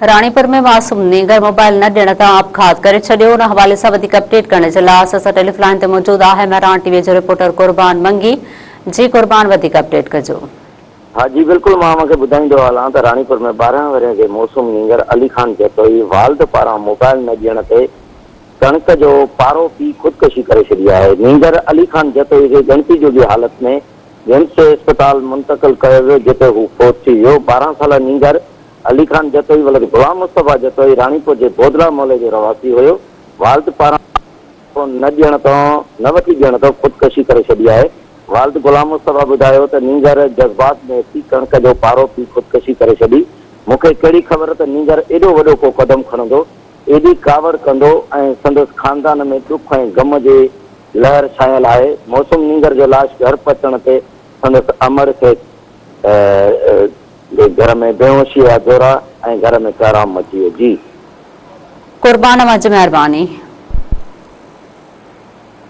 रानीपुर में मासूम nigger mobile न ॾियण तां आपघात करे छॾियो। उन हवाले सां वधीक अपडेट करण जे लाइ असां टेलीफोन लाइन ते मौजूद आहे महरान टीवी जो रिपोर्टर कुर्बान मंगी। जी कुर्बान, वधीक अपडेट कजो। हाँ जी बिल्कुल, मां मूंखे ॿुधाईंदो हलां त रानीपुर में 12 वर्ष के मौसूम नीगर अली खान जतोई वालद पारां मोबाइल न ॾियण ते कणिक जो पारो पी ख़ुदकुशी करे छॾी आहे। नीगर अली खान जतोई खे गणती जोगी हालत में रिम्स अस्पताल मुंतकिल कयो वियो, जिते हू फौत थी वियो। 12 साल नीगर अली खान जतोई वलद गुलाम मुस्तफ़ा जतोई रानीपुर जे बोदला मोहल्ले जो रवासी हुयो। वालद पारां न वठी ॾियण तो ख़ुदकुशी करे छॾी आहे। वालद गुलाम मुस्तफ़ा ॿुधायो त नीगर जज़्बात में अची कणिक जो पारो पी ख़ुदकुशी करे छॾी। मूंखे कहिड़ी ख़बर त नीगर एॾो वॾो को क़दम खणंदो, एॾी कावड़ कंदो ऐं संदसि ख़ानदान में दुख ऐं गम जे लहर छायल आहे। मौसूम नीगर जो लाश घर पहुचण ते संदसि अमर खे घर में बेहोशी या दौरा ऐं घर में कहराम मची वियो। जी कुर्बान, मच मेहरबानी।